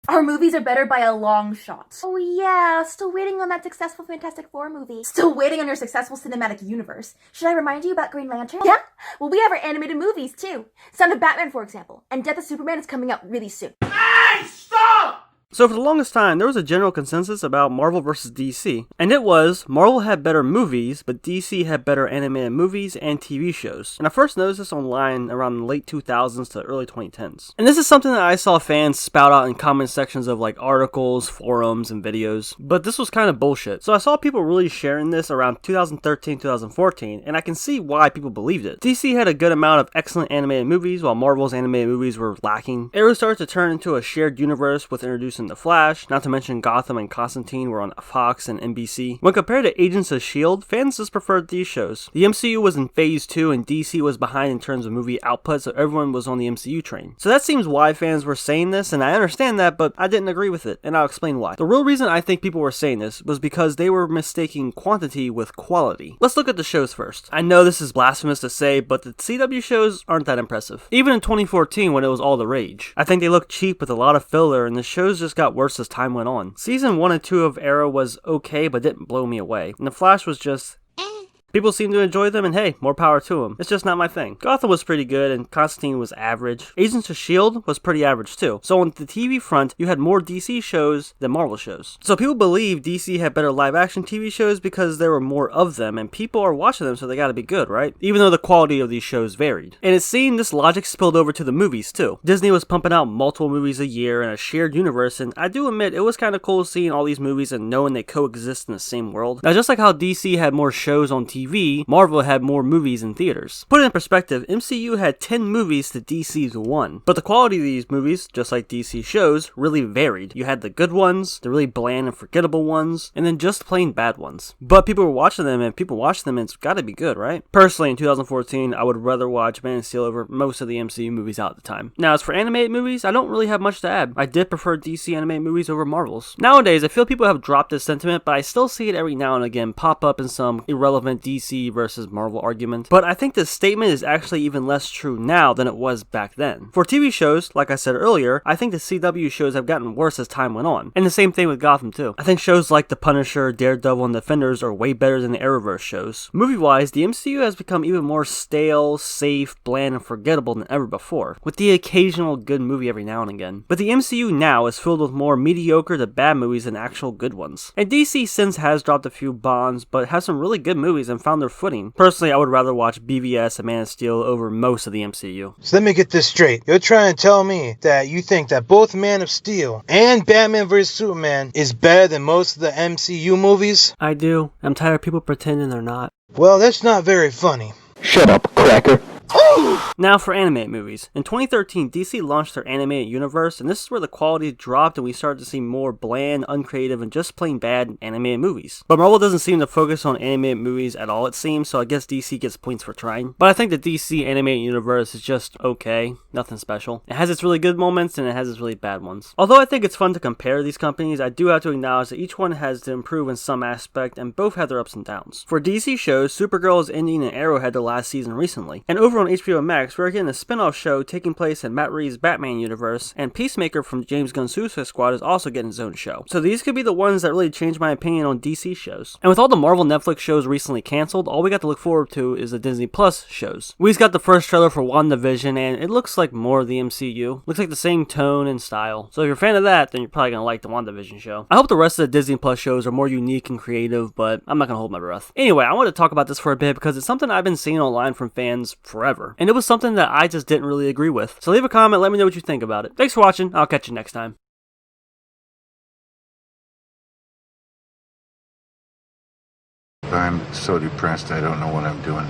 Our movies are better by a long shot. Oh yeah, still waiting on that successful Fantastic Four movie. Still waiting on your successful cinematic universe. Should I remind you about Green Lantern? Yeah? Well, we have our animated movies too. Son of Batman, for example. And Death of Superman is coming out really soon. Hey, stop! So for the longest time, there was a general consensus about Marvel versus DC, and it was, Marvel had better movies, but DC had better animated movies and TV shows. And I first noticed this online around the late 2000s to early 2010s. And this is something that I saw fans spout out in comment sections of like articles, forums, and videos, but this was kind of bullshit. So I saw people really sharing this around 2013, 2014, and I can see why people believed it. DC had a good amount of excellent animated movies, while Marvel's animated movies were lacking. It really started to turn into a shared universe with introducing The Flash, not to mention Gotham and Constantine were on Fox and NBC. When compared to Agents of S.H.I.E.L.D., fans just preferred these shows. The MCU was in phase 2 and DC was behind in terms of movie output, so everyone was on the MCU train. So that seems why fans were saying this, and I understand that, but I didn't agree with it, and I'll explain why. The real reason I think people were saying this was because they were mistaking quantity with quality. Let's look at the shows first. I know this is blasphemous to say, but the CW shows aren't that impressive. Even in 2014 when it was all the rage. I think they looked cheap with a lot of filler, and the shows just got worse as time went on. Season 1 and 2 of Arrow was okay, but didn't blow me away. And The Flash was just... people seem to enjoy them, and hey, more power to them. It's just not my thing. Gotham was pretty good, and Constantine was average. Agents of S.H.I.E.L.D. was pretty average too. So on the TV front, you had more DC shows than Marvel shows. So people believe DC had better live-action TV shows because there were more of them, and people are watching them, so they gotta be good, right? Even though the quality of these shows varied. And it seemed this logic spilled over to the movies too. Disney was pumping out multiple movies a year in a shared universe, and I do admit it was kind of cool seeing all these movies and knowing they coexist in the same world. Now, just like how DC had more shows on TV, Marvel had more movies in theaters. Put it in perspective, MCU had 10 movies to DC's 1. But the quality of these movies, just like DC shows, really varied. You had the good ones, the really bland and forgettable ones, and then just plain bad ones. But people were watching them, and people watch them, and it's gotta be good, right? Personally, in 2014, I would rather watch Man of Steel over most of the MCU movies out at the time. Now, as for animated movies, I don't really have much to add. I did prefer DC animated movies over Marvel's. Nowadays, I feel people have dropped this sentiment, but I still see it every now and again pop up in some irrelevant DC versus Marvel argument, but I think this statement is actually even less true now than it was back then. For TV shows, like I said earlier, I think the CW shows have gotten worse as time went on, and the same thing with Gotham too. I think shows like The Punisher, Daredevil, and Defenders are way better than the Arrowverse shows. Movie-wise, the MCU has become even more stale, safe, bland, and forgettable than ever before, with the occasional good movie every now and again. But the MCU now is filled with more mediocre to bad movies than actual good ones. And DC since has dropped a few bombs, but has some really good movies and found their footing. Personally, I would rather watch BVS and Man of Steel over most of the MCU. So let me get this straight. You're trying to tell me that you think that both Man of Steel and Batman vs. Superman is better than most of the MCU movies? I do. I'm tired of people pretending they're not. Well, that's not very funny. Shut up, cracker. Now for animated movies. In 2013, DC launched their animated universe, and this is where the quality dropped and we started to see more bland, uncreative, and just plain bad animated movies. But Marvel doesn't seem to focus on animated movies at all, it seems, so I guess DC gets points for trying. But I think the DC animated universe is just okay, nothing special. It has its really good moments and it has its really bad ones. Although I think it's fun to compare these companies, I do have to acknowledge that each one has to improve in some aspect and both have their ups and downs. For DC shows, Supergirl is ending and Arrow had their last season recently. And over on HBO Max, we're getting a spin-off show taking place in Matt Reeves' Batman universe, and Peacemaker from James Gunn's Suicide Squad is also getting his own show. So these could be the ones that really change my opinion on DC shows. And with all the Marvel Netflix shows recently canceled, all we got to look forward to is the Disney Plus shows. We just got the first trailer for WandaVision, and it looks like more of the MCU. Looks like the same tone and style. So if you're a fan of that, then you're probably gonna like the WandaVision show. I hope the rest of the Disney Plus shows are more unique and creative, but I'm not gonna hold my breath. Anyway, I want to talk about this for a bit because it's something I've been seeing online from fans forever. And it was something that I just didn't really agree with. So leave a comment, let me know what you think about it. Thanks for watching, I'll catch you next time. I'm so depressed I don't know what I'm doing.